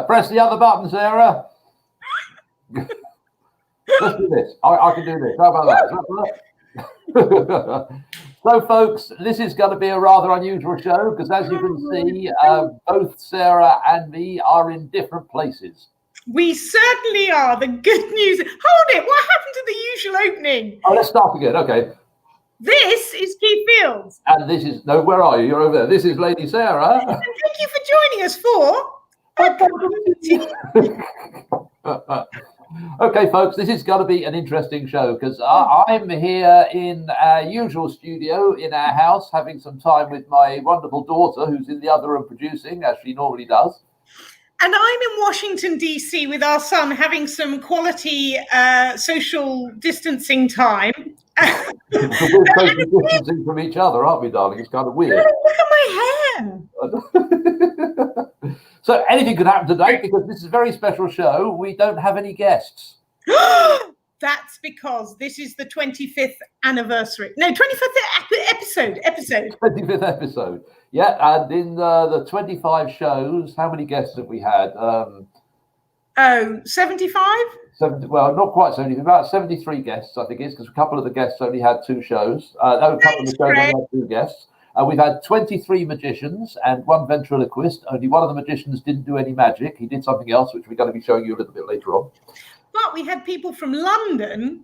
Press the other button, Sarah. Let's do this. I can do this. How about that? So, folks, this is going to be a rather unusual show because, as you can see, both Sarah and me are in different places. We certainly are. The good news. Hold it. What happened to the usual opening? Oh, let's start again. Okay. This is Keith Fields. And this is, no, where are you? You're over there. This is Lady Sarah. And thank you for joining us for... Okay, folks, this is going to be an interesting show because I'm here in our usual studio in our house having some time with my wonderful daughter who's in the other room producing, as she normally does. And I'm in Washington, D.C. with our son having some quality social distancing time. We're social distancing from each other, aren't we, darling? It's kind of weird. Look at my hair. So anything could happen today because this is a very special show. We don't have any guests. That's because this is the 25th anniversary. No, 25th episode. 25th episode. Yeah, and in the 25 shows, how many guests have we had? 75? 70, well, not quite 70, about 73 guests, I think it is, because a couple of the guests only had 2 shows. A couple of the shows only had 2 guests. We've had 23 magicians and 1 ventriloquist. Only one of the magicians didn't do any magic. He did something else, which we're going to be showing you a little bit later on. But we had people from London.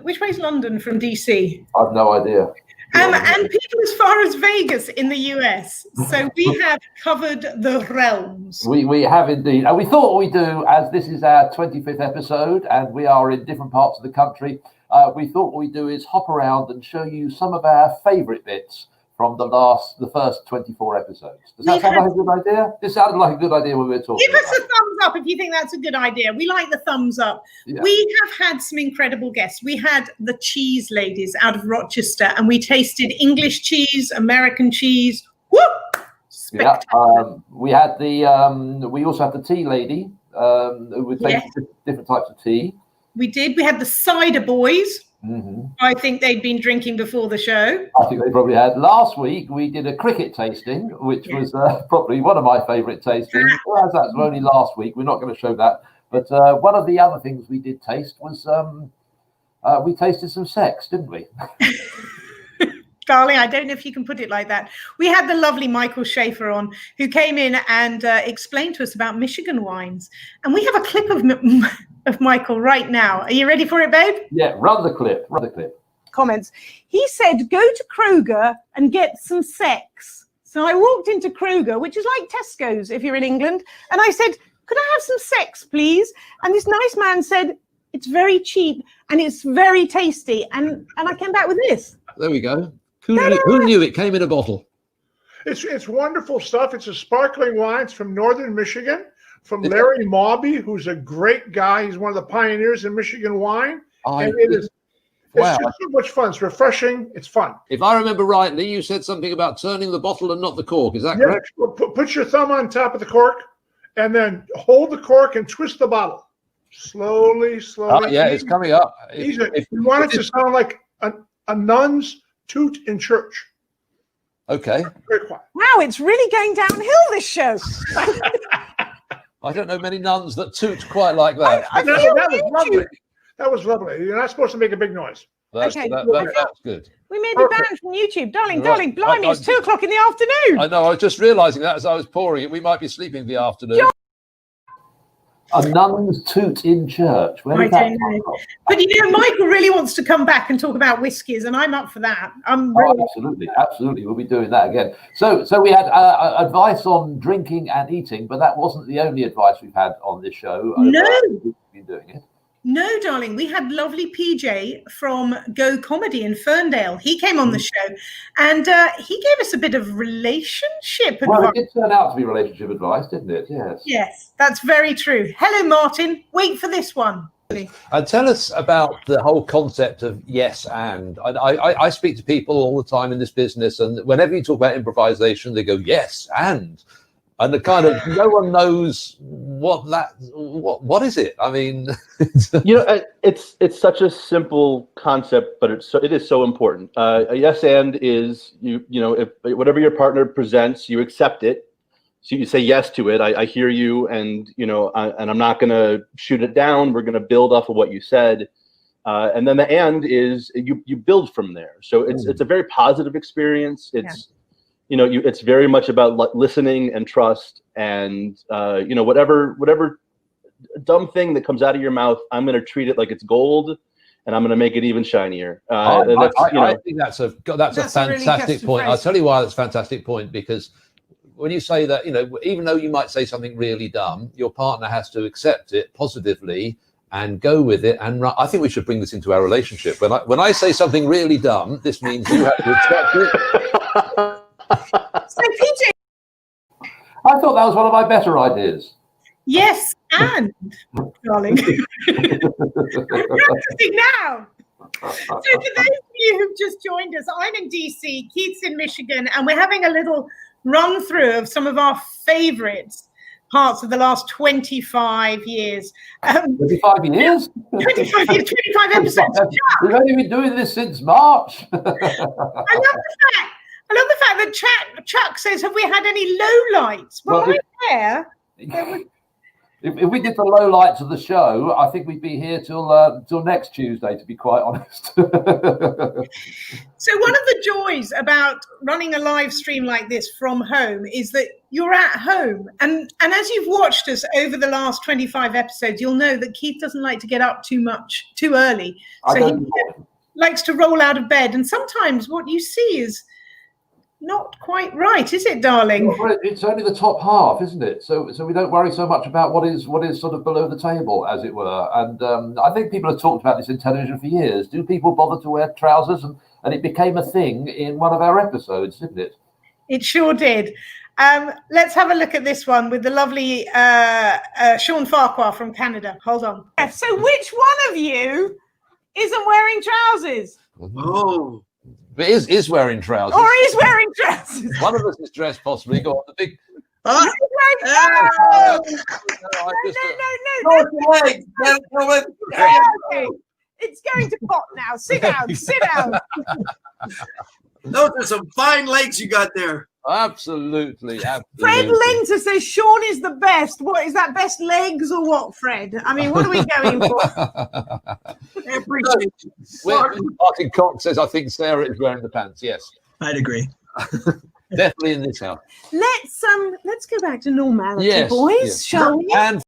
Which way is London from DC? I've no idea. And people as far as Vegas in the US. So we have covered the realms. We have indeed. And we thought we'd do, as this is our 25th episode and we are in different parts of the country, we thought what we'd do is hop around and show you some of our favourite bits from the first 24 episodes. Does that sound like a good idea? This sounded like a good idea when we were talking. Give us a thumbs up if you think that's a good idea. We like the thumbs up. Yeah. We have had some incredible guests. We had the cheese ladies out of Rochester, and we tasted English cheese, American cheese. Whoop! Yeah. We had we also had the tea lady who would take different types of tea. We did. We had the cider boys. Mm-hmm. I think they'd been drinking before the show. I think they probably had. Last week we did a cricket tasting, which was probably one of my favourite tastings. Whereas that was only last week, we're not going to show that. But one of the other things we did taste was we tasted some sex, didn't we? Darling, I don't know if you can put it like that. We had the lovely Michael Schaefer on, who came in and explained to us about Michigan wines. And we have a clip of Michael right now. Are you ready for it, babe? Yeah, run the clip. Comments. He said, go to Kroger and get some sex. So I walked into Kroger, which is like Tesco's if you're in England. And I said, could I have some sex, please? And this nice man said, it's very cheap and it's very tasty. And I came back with this. There we go. Who knew it came in a bottle? It's wonderful stuff. It's a sparkling wine. It's from northern Michigan, from Larry Mawby, who's a great guy. He's one of the pioneers in Michigan wine. It's just so much fun. It's refreshing. It's fun. If I remember rightly, you said something about turning the bottle and not the cork. Is that correct? Put your thumb on top of the cork and then hold the cork and twist the bottle. Slowly. Yeah, it's coming up. If you want it to sound like a nun's toot in church. Okay. Very quiet. Wow, it's really going downhill, this show. I don't know many nuns that toot quite like that. That was lovely. You're not supposed to make a big noise. That's good. We may be banned from YouTube. Darling, blimey, it's 2 o'clock in the afternoon. I know, I was just realising that as I was pouring it. We might be sleeping the afternoon. A nun's toot in church. Where did that come from? But Michael really wants to come back and talk about whiskies, and I'm up for that. Absolutely. We'll be doing that again. So we had advice on drinking and eating, but that wasn't the only advice we've had on this show. No. We've been doing it. No, darling. We had lovely PJ from Go Comedy in Ferndale. He came on the show and he gave us a bit of relationship advice. Well, it did turn out to be relationship advice, didn't it? Yes. Yes, that's very true. Hello, Martin. Wait for this one. And tell us about the whole concept of yes and. I speak to people all the time in this business, and whenever you talk about improvisation, they go, yes and. And the kind of no one knows what is it? I mean, it's such a simple concept, but it is so important. A yes and is if whatever your partner presents, you accept it, So you say yes to it. I hear you, and and I'm not going to shoot it down. We're going to build off of what you said, and then the and is you build from there. So it's a very positive experience. It's it's very much about listening and trust, and whatever dumb thing that comes out of your mouth, I'm going to treat it like it's gold, and I'm going to make it even shinier. I think that's a fantastic point. I'll tell you why that's a fantastic point, because when you say that, even though you might say something really dumb, your partner has to accept it positively and go with it. And I think we should bring this into our relationship. When I say something really dumb, this means you have to accept it. So, PJ. I thought that was one of my better ideas. Yes, and darling, practicing now. So for those of you who've just joined us, I'm in DC, Keith's in Michigan, and we're having a little run through of some of our favorites parts of the last 25 years. 25 years? 25 years, 25 episodes. We've only been doing this since March. I love the fact that Chuck says, have we had any lowlights? Well, right there was... If we did the low lights of the show, I think we'd be here till next Tuesday, to be quite honest. So one of the joys about running a live stream like this from home is that you're at home. And as you've watched us over the last 25 episodes, you'll know that Keith doesn't like to get up too early. So he likes to roll out of bed. And sometimes what you see is not quite right, is it, darling? Well, it's only the top half, isn't it? So we don't worry so much about what is sort of below the table, as it were. And I think people have talked about this in television for years. Do people bother to wear trousers? And it became a thing in one of our episodes, didn't it? It sure did. Let's have a look at this one with the lovely Sean Farquhar from Canada. Hold on. So which one of you isn't wearing trousers? Oh. But is wearing trousers. Or is wearing trousers. One of us is dressed possibly. Go on, the big... No. It's going to pop now. Sit down. Those are some fine legs you got there. Absolutely. Fred Linter says Sean is the best. What is that, best legs or what, Fred? I mean, what are we going for? I appreciate it. Martin Cox says, I think Sarah is wearing the pants. Yes. I'd agree. Definitely in this house. Let's go back to normality, boys, shall we? And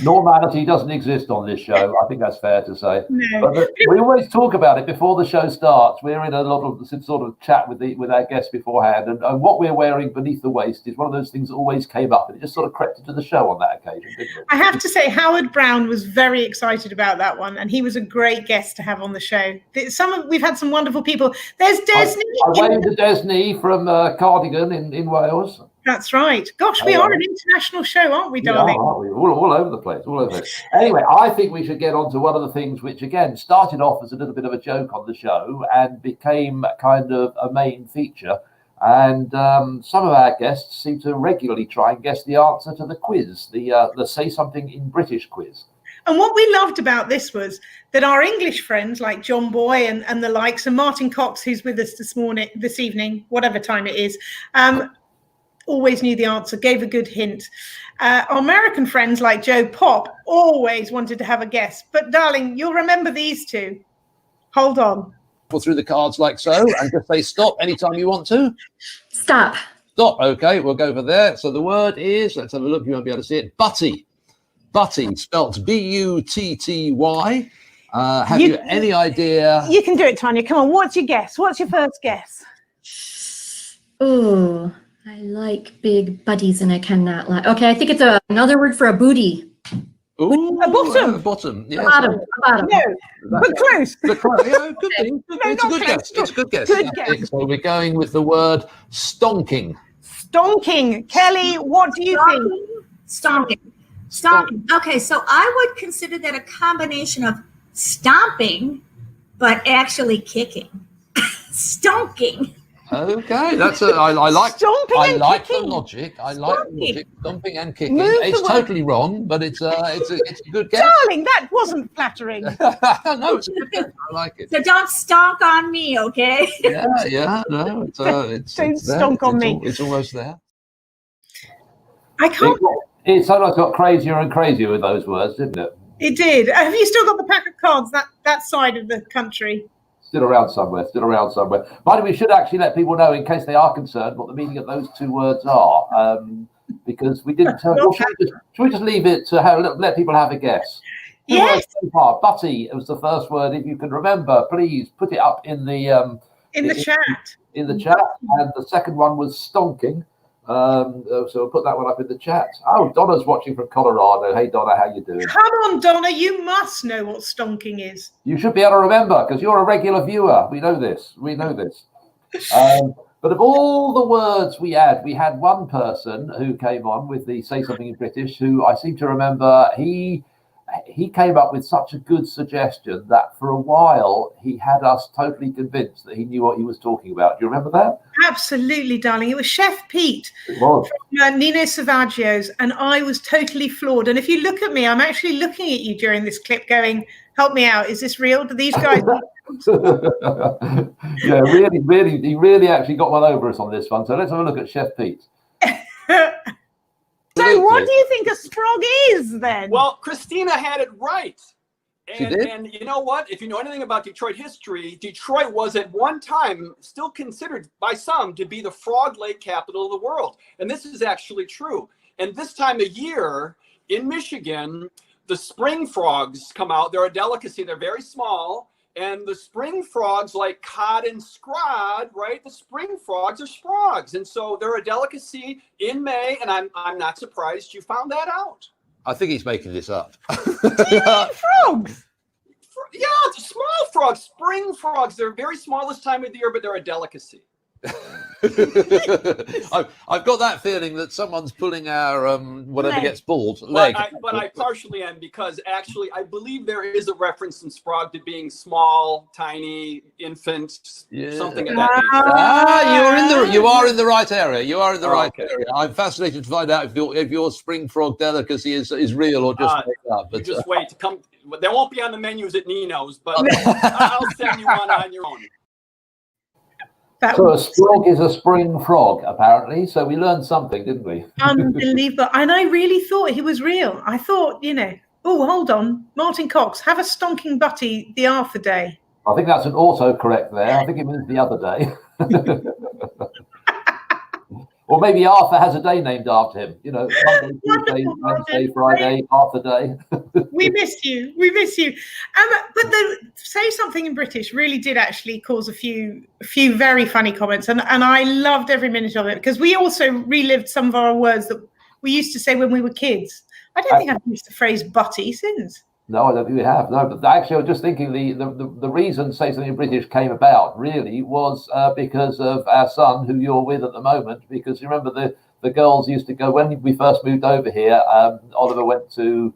normality doesn't exist on this show. I think that's fair to say. No. But we always talk about it before the show starts. We're in a lot of sort of chat with our guests beforehand, and what we're wearing beneath the waist is one of those things that always came up, and it just sort of crept into the show on that occasion, didn't it? I have to say, Howard Brown was very excited about that one, and he was a great guest to have on the show. We've had some wonderful people. There's Desney. I waved to Desney from Cardigan in Wales. That's right. Gosh, we are an international show, aren't we, darling? Yeah, aren't we? All over the place, Anyway, I think we should get on to one of the things which, again, started off as a little bit of a joke on the show and became kind of a main feature. And some of our guests seem to regularly try and guess the answer to the quiz, the Say Something in British quiz. And what we loved about this was that our English friends like John Boy and the likes, and Martin Cox, who's with us this evening, whatever time it is, always knew the answer, gave a good hint. Our American friends like Joe Pop always wanted to have a guess. But, darling, you'll remember these two. Hold on. Pull through the cards like so and just say stop anytime you want to. Stop. Stop. Okay, we'll go for there. So the word is, let's have a look. You won't be able to see it. Butty. Butty, spelt B-U-T-T-Y. Have you any idea? You can do it, Tanya. Come on. What's your guess? What's your first guess? Oh, I like big buddies and I cannot lie. Okay, I think it's another word for a booty. Ooh, a bottom. A bottom. Yes. A bottom. No, but close. Yeah, good thing. It's a good guess. It's a good guess. Good guess. So we're going with the word stonking. Stonking. Kelly, what do you think? Stomping. Okay, so I would consider that a combination of stomping, but actually kicking. Stonking. Okay, that's I like stomping. I and like kicking. the logic. I like the logic. Stomping and kicking. Move It's totally wrong, but it's a good guess. Darling, that wasn't flattering. No, it's a good guess. I like it. So don't stonk on me, okay? Yeah, no, it's Don't there. stonk on me. It's almost there. I can't. It sometimes got crazier and crazier with those words, didn't it? It did. Have you still got the pack of cards that side of the country? Still around somewhere. But we should actually let people know, in case they are concerned, what the meaning of those two words are, because we didn't tell. Well, should we just leave it to let people have a guess? Yes. Butty was the first word. If you can remember, please put it up in the chat. In the chat, and the second one was stonking. So we'll put that one up in the chat. Oh, Donna's watching from Colorado. Hey, Donna, how you doing? Come on, Donna, you must know what stonking is. You should be able to remember because you're a regular viewer. We know this. But of all the words we had one person who came on with the Say Something in British, who I seem to remember, he came up with such a good suggestion that for a while he had us totally convinced that he knew what he was talking about. Do you remember that? Absolutely, darling. It was Chef Pete from Nino Savaggio's, and I was totally floored. And if you look at me, I'm actually looking at you during this clip going, help me out. Is this real? Do these guys... Yeah, really, he really actually got one over us on this one. So let's have a look at Chef Pete. So what do you think a sprog is then? Well, Christina had it right. She did? And you know what? If you know anything about Detroit history, Detroit was at one time still considered by some to be the frog lake capital of the world. And this is actually true. And this time of year in Michigan, the spring frogs come out. They're a delicacy. They're very small. And the spring frogs, like cod and scrod, right? The spring frogs are sprogs. And so they're a delicacy in May. And I'm not surprised you found that out. I think he's making this up. Frogs? Yeah, it's small frogs, spring frogs. They're very small this time of the year, but they're a delicacy. I've got that feeling that someone's pulling our whatever gets pulled leg. But I partially am, because actually I believe there is a reference in Sprog to being small, tiny, infant, something of that nature. You are in the right area. You are in the right okay. area. I'm fascinated to find out if your spring frog delicacy is real or just made up. But just wait to come. They won't be on the menus at Nino's, but I'll send you one on your own. So a sprog is a spring frog, apparently. So we learned something, didn't we? Unbelievable. And I really thought he was real. I thought, oh, hold on. Martin Cox, have a stonking butty the Arthur Day. I think that's an autocorrect there. I think it means the other day. Or maybe Arthur has a day named after him. Monday, Tuesday, Wednesday, Friday, Arthur Day. We miss you. We miss you. But the Say Something in British really did actually cause a few very funny comments. And I loved every minute of it, because we also relived some of our words that we used to say when we were kids. I don't think I've used the phrase butty since. No, I don't think we have. No, but actually, I was just thinking the reason Say Something in British came about really was because of our son, who you're with at the moment. Because you remember the girls used to go, when we first moved over here, Oliver went to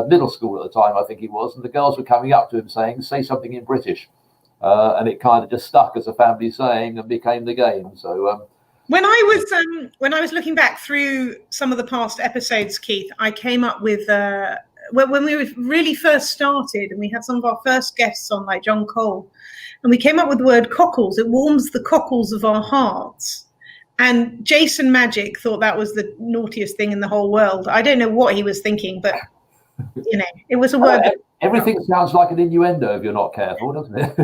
middle school at the time, I think he was, and the girls were coming up to him saying, say something in British. And it kind of just stuck as a family saying and became the game. So when I was looking back through some of the past episodes, Keith, I came up with when we really first started, and we had some of our first guests on, like John Cole, and we came up with the word cockles. It warms the cockles of our hearts. And Jason Magic thought that was the naughtiest thing in the whole world. I don't know what he was thinking, but it was a word. Everything sounds like an innuendo if you're not careful, doesn't it?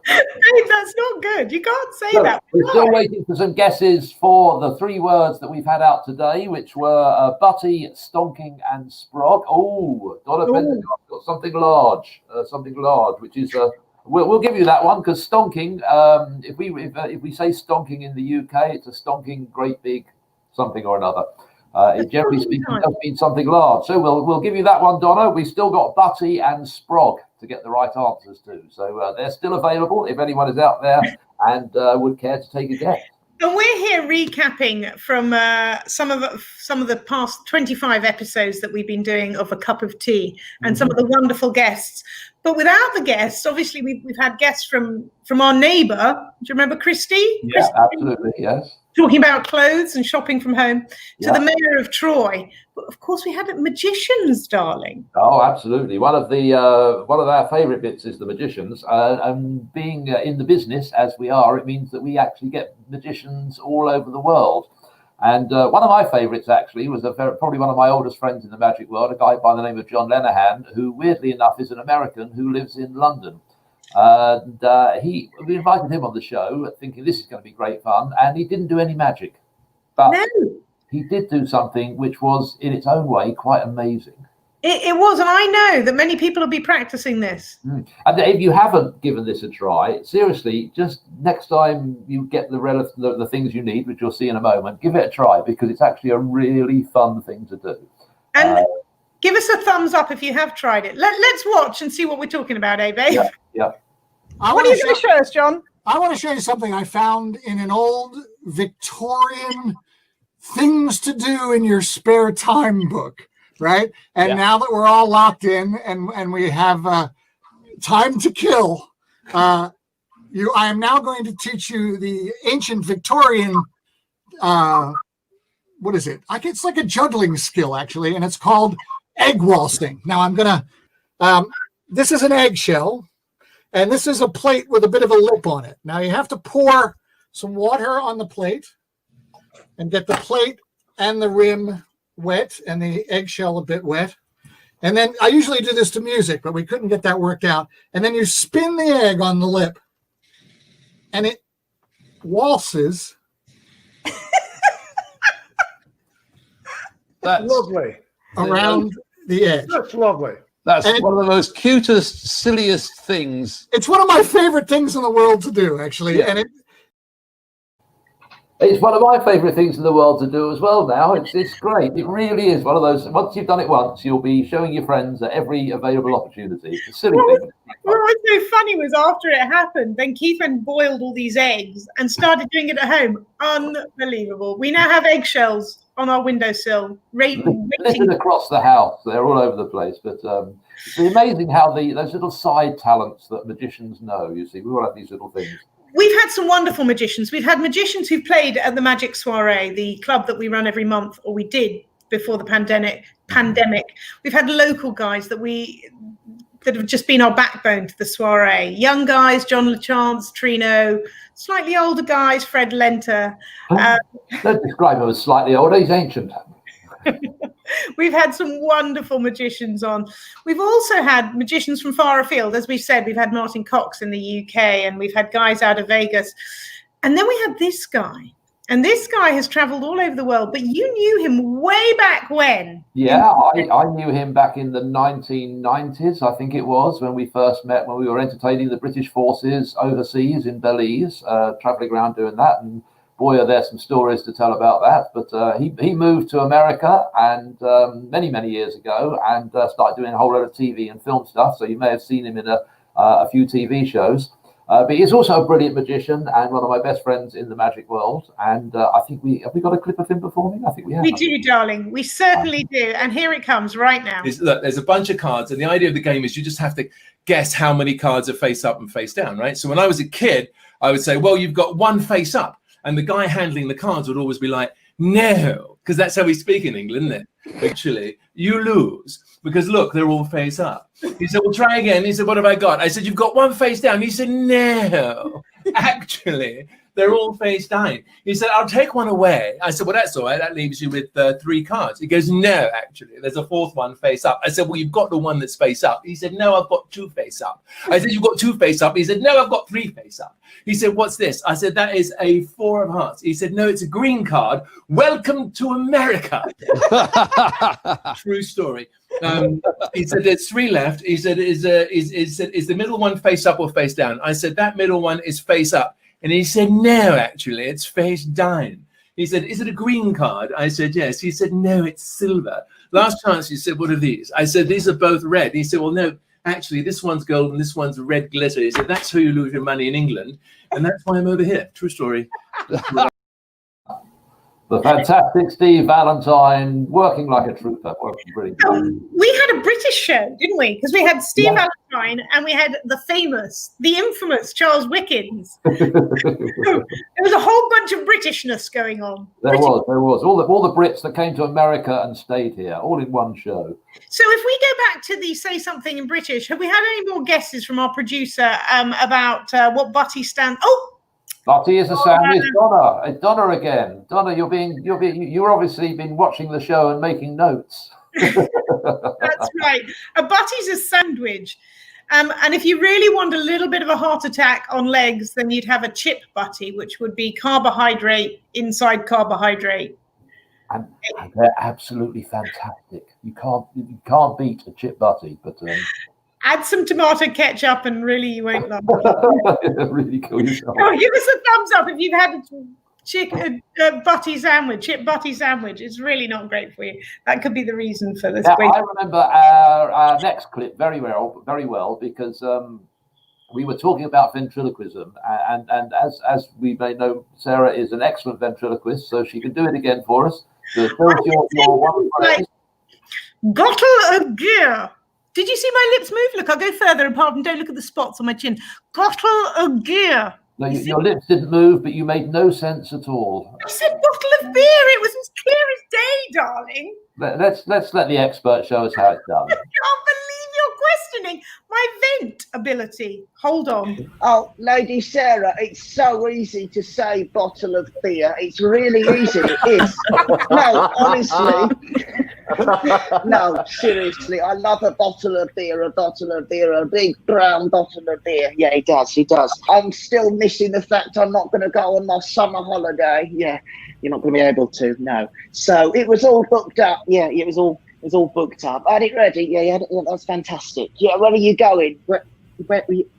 Hey, that's not good. You can't say that. We're still waiting for some guesses for the three words that we've had out today, which were butty, stonking, and sprog. Oh, Donna Pentecost got something large, which is we'll give you that one, because stonking. If we say stonking in the UK, it's a stonking great big something or another. It generally speaking does mean something large. So we'll give you that one, Donna. We've still got butty and sprog to get the right answers to. So they're still available if anyone is out there and would care to take a guess. And we're here recapping from some of the past 25 episodes that we've been doing of A Cup of Tea, and some of the wonderful guests. But without the guests, obviously we've had guests from our neighbour. Do you remember Christy? Yeah, absolutely, yes. Talking about clothes and shopping from home, to the mayor of Troy. But of course, we had magicians, darling. Oh, absolutely. One of our favourite bits is the magicians. And being in the business as we are, it means that we actually get magicians all over the world. And one of my favourites actually was probably one of my oldest friends in the magic world, a guy by the name of John Lenahan, who weirdly enough is an American who lives in London. And we invited him on the show thinking this is going to be great fun, and he didn't do any magic. But he did do something which was in its own way quite amazing. It was, and I know that many people will be practicing this. And if you haven't given this a try, seriously, just next time you get the things you need, which you'll see in a moment, give it a try, because it's actually a really fun thing to do. And give us a thumbs up if you have tried it. Let's watch and see what we're talking about, eh, babe? Yeah. What are you going to show us, John? I want to show you something I found in an old Victorian things to do in your spare time book. Right. And now that we're all locked in and we have time to kill, I am now going to teach you the ancient Victorian, what is it? It's like a juggling skill, actually, and it's called egg waltzing. Now I'm going to, this is an eggshell, and this is a plate with a bit of a lip on it. Now you have to pour some water on the plate and get the plate and the rim wet and the eggshell a bit wet. And then I usually do this to music, but we couldn't get that worked out. And then you spin the egg on the lip and it waltzes. That's lovely. Around the edge. That's lovely. That's one of the most cutest, silliest things. It's one of my favorite things in the world to do, actually. Yeah. And it's one of my favourite things in the world to do as well now. It's great. It really is one of those, once you've done it once, you'll be showing your friends at every available opportunity. It's a silly thing. What was so funny was after it happened, then Keith went and boiled all these eggs and started doing it at home. Unbelievable. We now have eggshells on our windowsill. Littered across the house. They're all over the place. But it's amazing how those little side talents that magicians know, you see. We all have these little things. We've had some wonderful magicians. We've had magicians who've played at the Magic Soiree, the club that we run every month, or we did before the pandemic. We've had local guys that have just been our backbone to the soiree. Young guys, John LeChance, Trino, slightly older guys, Fred Lenter. Don't describe him as slightly older, he's ancient. We've had some wonderful magicians on. We've also had magicians from far afield. As we've said, we've had Martin Cox in the UK, and we've had guys out of Vegas. And then we had this guy. And this guy has traveled all over the world, but you knew him way back when. Yeah, I knew him back in the 1990s, I think it was, when we first met, when we were entertaining the British forces overseas in Belize, traveling around doing that. And boy, are there some stories to tell about that. But he moved to America and many, many years ago, and started doing a whole lot of TV and film stuff. So you may have seen him in a few TV shows. But he's also a brilliant magician and one of my best friends in the magic world. And I think have we got a clip of him performing? I think we have. We do, darling. We certainly do. And here it comes right now. Look, there's a bunch of cards, and the idea of the game is you just have to guess how many cards are face up and face down, right? So when I was a kid, I would say, well, you've got one face up. And the guy handling the cards would always be like, no, because that's how we speak in England, isn't it? Actually, you lose. Because look, they're all face up. He said, well, try again. He said, what have I got? I said, you've got one face down. He said, no, actually, they're all face down. He said, I'll take one away. I said, well, that's all right. That leaves you with 3 cards. He goes, no, actually, there's a 4th one face up. I said, well, you've got the one that's face up. He said, no, I've got 2 face up. I said, you've got 2 face up. He said, no, I've got 3 face up. He said, what's this? I said, that is a 4 of hearts. He said, no, it's a green card. Welcome to America. True story. He said, there's 3 left. He said, is the middle one face up or face down? I said, that middle one is face up. And he said, no, actually, it's face down. He said, is it a green card? I said, yes. He said, no, it's silver. Last chance, he said, what are these? I said, these are both red. He said, well, no, actually, this one's gold and this one's red glitter. He said, that's how you lose your money in England. And that's why I'm over here. True story. The fantastic Steve Valentine, working like a trooper. We had a British show, didn't we? Because we had Steve Valentine and we had the infamous Charles Wickens. There was a whole bunch of Britishness going on. There was. All the Brits that came to America and stayed here, all in one show. So if we go back to the Say Something in British, have we had any more guesses from our producer about what Butty stands? Oh, Butty is a sandwich. Donna, it's Donna again. Donna, you're obviously been watching the show and making notes. That's right. A butty's a sandwich. And if you really want a little bit of a heart attack on legs, then you'd have a chip butty, which would be carbohydrate inside carbohydrate. And they're absolutely fantastic. You can't beat a chip butty, but add some tomato ketchup and really you won't love it. Really cool. Oh, give us a thumbs up if you've had a butty sandwich, chip butty sandwich. It's really not great for you. That could be the reason for this. Yeah, I remember our next clip very well, because we were talking about ventriloquism, and as we may know, Sarah is an excellent ventriloquist, so she can do it again for us. So Gottle of gear. Did you see my lips move? Look, I'll go further apart and don't look at the spots on my chin. Gottle of gear. No, your lips didn't move, but you made no sense at all. I said bottle of beer. It was as clear as day, darling. Let's let the expert show us how it's done. I can't believe you're questioning my vent ability. Hold on. Oh, Lady Sarah, it's so easy to say bottle of beer. It's really easy. It is. No, honestly. No, seriously. I love a bottle of beer, a big brown bottle of beer. Yeah, he does. I'm still missing the fact I'm not going to go on my summer holiday. Yeah, you're not going to be able to, no. So it was all booked up. Yeah, it was all booked up. I had it ready. Yeah, that was fantastic. Yeah, where are you going? Where were you?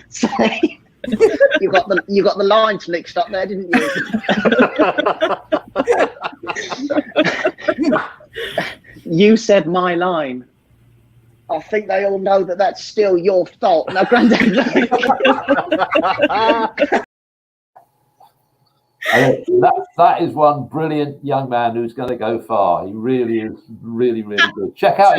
Sorry. You got the lines mixed up there, didn't you? You said my line. I think they all know that that's still your fault. Now, Grandad. That is one brilliant young man who's going to go far. He really is, really good. Check out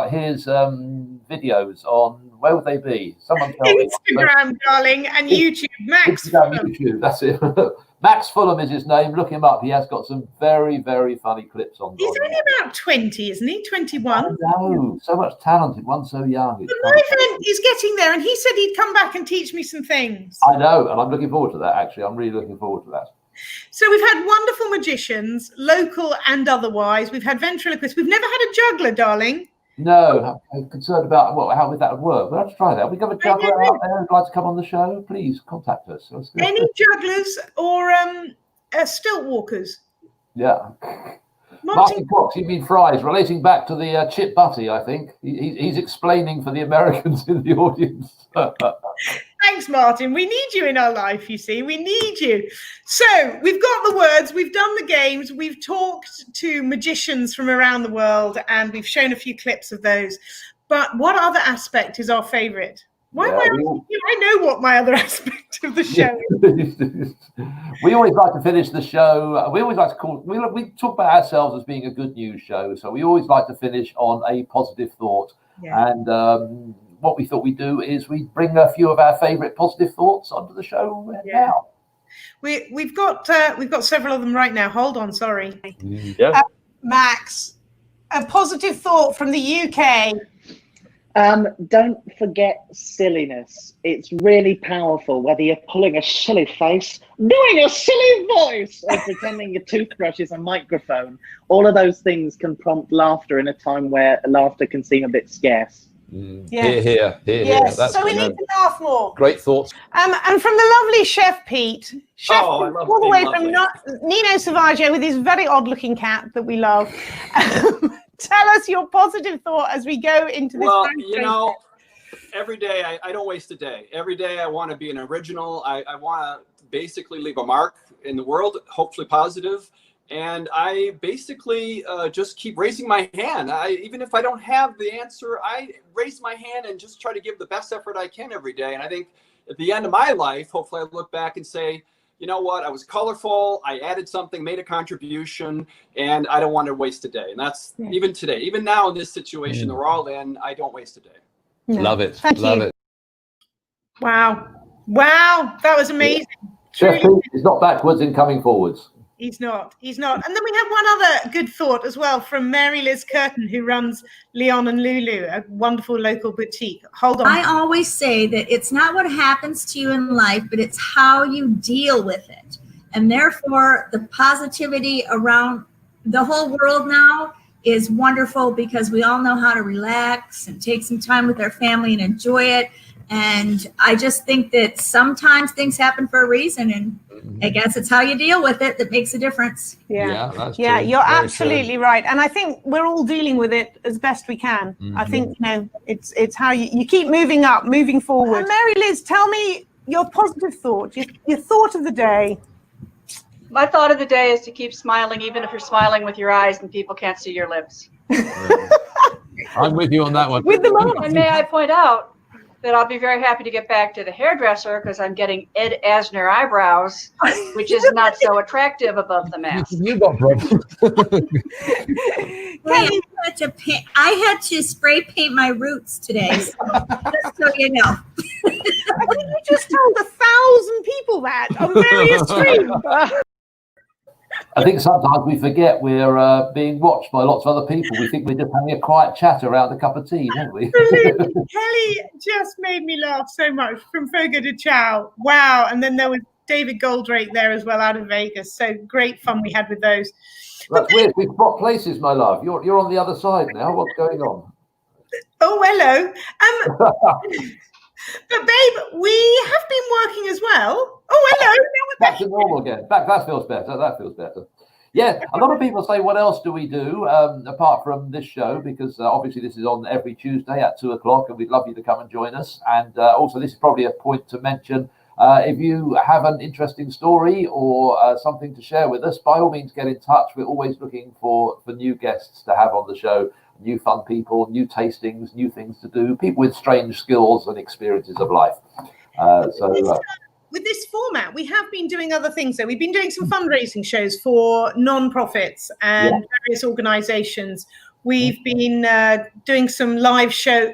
his videos on, where would they be? Someone tell me. Instagram, darling, and YouTube. Max Fulham. YouTube, that's it. Max Fulham is his name. Look him up. He has got some very funny clips on. He's only about 20, isn't he? 21. No, so much talented. One so young. But my friend, he's getting there, and he said he'd come back and teach me some things. I know, and I'm looking forward to that. Actually, I'm really looking forward to that. So we've had wonderful magicians, local and otherwise. We've had ventriloquists. We've never had a juggler, darling. No, I'm concerned about how that would work. We'll have to try that. We got a juggler out there who'd like to come on the show. Please contact us. Any jugglers or stilt walkers? Yeah. Martin Cox, you mean fries, relating back to the chip butty, I think. He's explaining for the Americans in the audience. Thanks, Martin. We need you in our life, you see. We need you. So we've got the words, we've done the games, we've talked to magicians from around the world, and we've shown a few clips of those. But what other aspect is our favourite? Why am I asking you? I know what my other aspect of the show is. We always like to finish the show. We always like to we talk about ourselves as being a good news show. So we always like to finish on a positive thought. Yeah. And what we thought we'd do is we bring a few of our favourite positive thoughts onto the show now. We've got several of them right now. Hold on, sorry. Yeah. Max, a positive thought from the UK. Don't forget silliness. It's really powerful, whether you're pulling a silly face, doing a silly voice, or pretending your toothbrush is a microphone. All of those things can prompt laughter in a time where laughter can seem a bit scarce. Here. Yes, That's so we need to laugh more. Great thoughts. And from the lovely Chef Pete, all the way from Nino Savaggio with his very odd-looking cat that we love. Tell us your positive thought as we go into this. Well, you know, every day I don't waste a day. Every day I want to be an original. I want to basically leave a mark in the world, hopefully positive. And I basically just keep raising my hand. Even if I don't have the answer, I raise my hand and just try to give the best effort I can every day. And I think at the end of my life, hopefully I look back and say, you know what, I was colorful, I added something, made a contribution, and I don't want to waste a day. And that's even today, even now in this situation that we're all in, I don't waste a day. Yeah. Love it. Love it. Wow, that was amazing. Chef Pete is not backwards in coming forwards. He's not. He's not. And then we have one other good thought as well from Mary Liz Curtin, who runs Leon and Lulu, a wonderful local boutique. Hold on. I always say that it's not what happens to you in life, but it's how you deal with it. And therefore, the positivity around the whole world now is wonderful because we all know how to relax and take some time with our family and enjoy it. And I just think that sometimes things happen for a reason, and I guess it's how you deal with it that makes a difference. That's Yeah, true. you're Very absolutely true. right. And I think we're all dealing with it as best we can. I think, it's how you keep moving up, moving forward. And Mary Liz, tell me your positive thought, your thought of the day. My thought of the day is to keep smiling, even if you're smiling with your eyes and people can't see your lips. I'm with you on that one. With the mom. And may I point out that I'll be very happy to get back to the hairdresser because I'm getting Ed Asner eyebrows, which is not so attractive above the mask. You got problems. I had to spray paint my roots today, so just so you know. I think you just told 1,000 people that on various streams. I think sometimes we forget we're being watched by lots of other people. We think we're just having a quiet chat around a cup of tea, don't we? Absolutely. Kelly just made me laugh so much from Fogo de Chao. Wow. And then there was David Goldrake there as well out of Vegas. So great fun we had with those. That's weird. We've got places, my love. You're on the other side now. What's going on? Oh, hello. But babe, we have been working as well. Oh, hello. Back to normal again. That feels better. That feels better. Yeah, a lot of people say, what else do we do apart from this show? Because obviously this is on every Tuesday at 2:00, and we'd love you to come and join us. And also, this is probably a point to mention. If you have an interesting story or something to share with us, by all means, get in touch. We're always looking for new guests to have on the show. New fun people, new tastings, new things to do, people with strange skills and experiences of life. With this format, we have been doing other things. So we've been doing some fundraising shows for non-profits and various organizations. We've been doing some live stream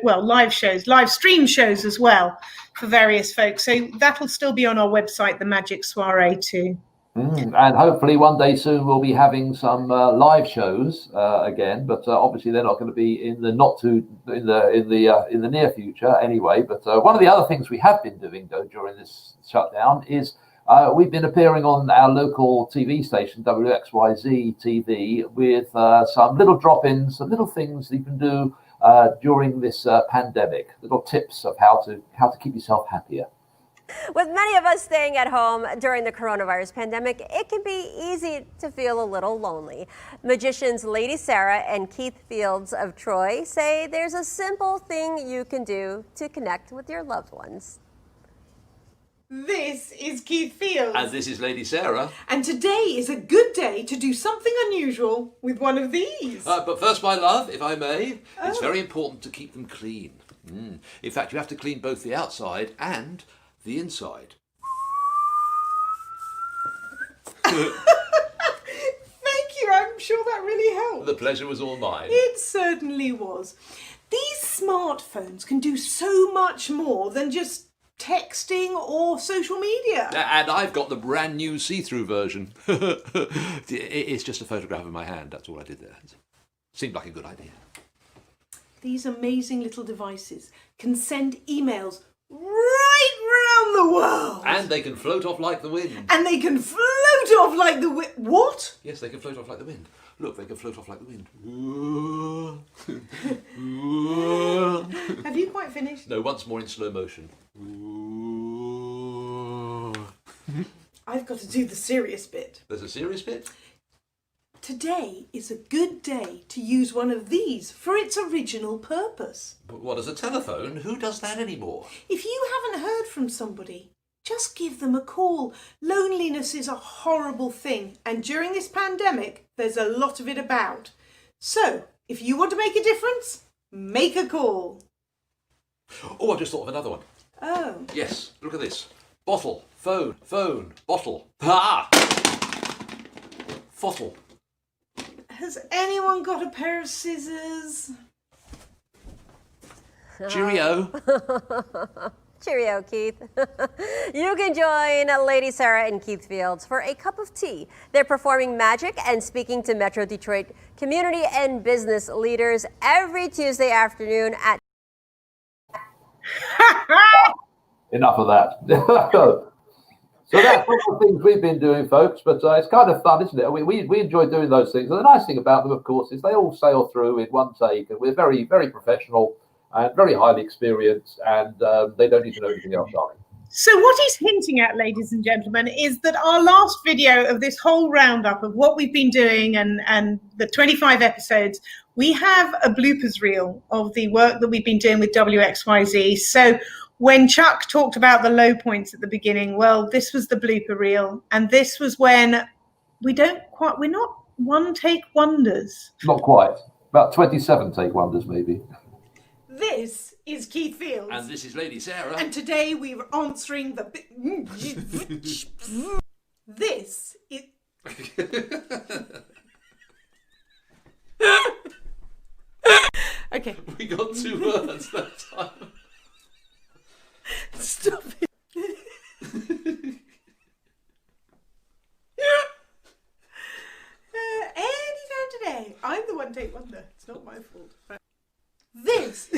shows as well for various folks. So that'll still be on our website, the Magic Soiree too. And hopefully one day soon we'll be having some live shows again, but obviously they're not going to be in the near future anyway. But one of the other things we have been doing though during this shutdown is we've been appearing on our local TV station WXYZ TV with some little drop-ins, some little things that you can do during this pandemic, little tips of how to keep yourself happier. With many of us staying at home during the coronavirus pandemic, it can be easy to feel a little lonely. Magicians Lady Sarah and Keith Fields of Troy say there's a simple thing you can do to connect with your loved ones. This is Keith Fields. And this is Lady Sarah. And today is a good day to do something unusual with one of these. But first, my love, if I may, it's very important to keep them clean. In fact, you have to clean both the outside and the inside. Thank you. I'm sure that really helped. The pleasure was all mine. It certainly was. These smartphones can do so much more than just texting or social media. And I've got the brand new see-through version. It's just a photograph of my hand. That's all I did there. Seemed like a good idea. These amazing little devices can send emails right round the world. And they can float off like the wind. And they can float off like the wind. What? Yes, they can float off like the wind. Look, they can float off like the wind. Have you quite finished? No, once more in slow motion. I've got to do the serious bit. There's a serious bit? Today is a good day to use one of these for its original purpose. But what is a telephone? Who does that anymore? If you haven't heard from somebody, just give them a call. Loneliness is a horrible thing, and during this pandemic, there's a lot of it about. So, if you want to make a difference, make a call. Oh, I just thought of another one. Oh. Yes, look at this. Bottle, phone, bottle. Ah! Fottle. Has anyone got a pair of scissors? Cheerio. Cheerio, Keith. You can join Lady Sarah and Keith Fields for a cup of tea. They're performing magic and speaking to Metro Detroit community and business leaders every Tuesday afternoon at... Enough of that. So that's one of the things we've been doing, folks, but it's kind of fun, isn't it? We enjoy doing those things. And the nice thing about them, of course, is they all sail through in one take, and we're very, very professional and very highly experienced, and they don't need to know anything else, darling. So what he's hinting at, ladies and gentlemen, is that our last video of this whole roundup of what we've been doing and the 25 episodes, we have a bloopers reel of the work that we've been doing with WXYZ. So when Chuck talked about the low points at the beginning, well, this was the blooper reel. And this was when we're not one take wonders. Not quite. About 27 take wonders, maybe. This is Keith Fields. And this is Lady Sarah. And today we were answering the... This is... Okay. We got 2 words that time. Stop it. Anytime today. I'm the one take wonder. It's not my fault. This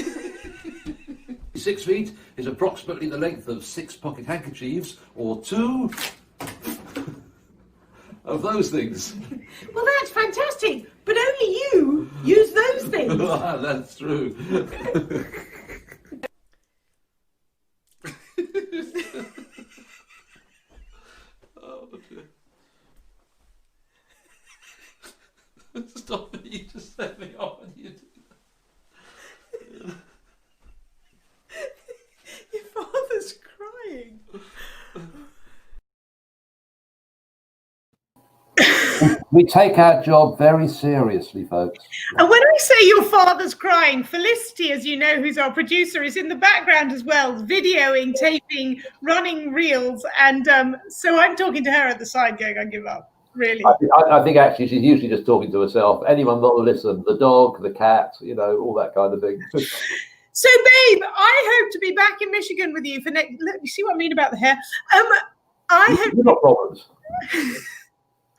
6 feet is approximately the length of 6 pocket handkerchiefs or 2 of those things. Well, that's fantastic, but only you use those things. That's true. Oh, dear. Stop it, you just set me off and you do that. Your father's crying. We take our job very seriously, folks. And when I say your father's crying, Felicity, as you know, who's our producer, is in the background as well, videoing, taping, running reels. And so I'm talking to her at the side going, I give up, really. I think actually she's usually just talking to herself. Anyone that'll listen, the dog, the cat, you know, all that kind of thing. So, babe, I hope to be back in Michigan with you for next... Look, you see what I mean about the hair? You've got problems.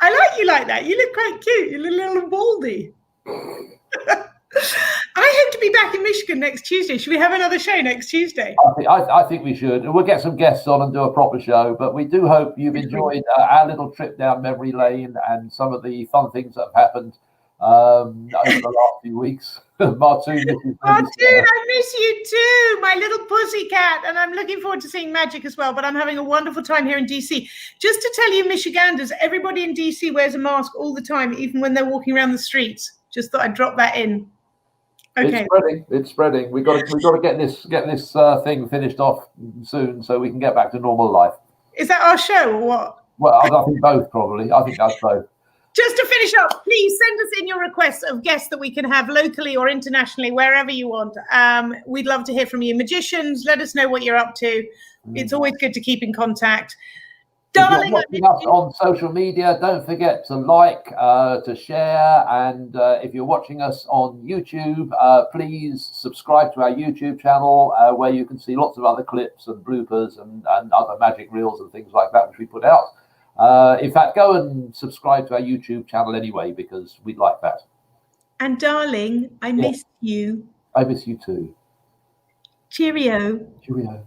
I like you like that. You look quite cute. You look a little baldy. I hope to be back in Michigan next Tuesday. Should we have another show next Tuesday? I think we should. We'll get some guests on and do a proper show, but we do hope you've enjoyed our little trip down memory lane and some of the fun things that have happened over the last few weeks. Martoon, I miss you too, my little pussycat. And I'm looking forward to seeing Magic as well, but I'm having a wonderful time here in DC. Just to tell you, Michiganders, everybody in DC wears a mask all the time, even when they're walking around the streets. Just thought I'd drop that in. Okay. It's spreading. We've got to get this thing finished off soon so we can get back to normal life. Is that our show or what? Well, I think both probably. I think that's both. Just to finish up, please send us in your requests of guests that we can have locally or internationally, wherever you want. We'd love to hear from you. Magicians, let us know what you're up to. It's always good to keep in contact. Darling, if you're watching us on social media, don't forget to like, to share, and if you're watching us on YouTube, please subscribe to our YouTube channel, where you can see lots of other clips and bloopers and other magic reels and things like that which we put out. In fact, go and subscribe to our YouTube channel anyway, because we'd like that. And darling, I miss you. I miss you too. Cheerio. Cheerio.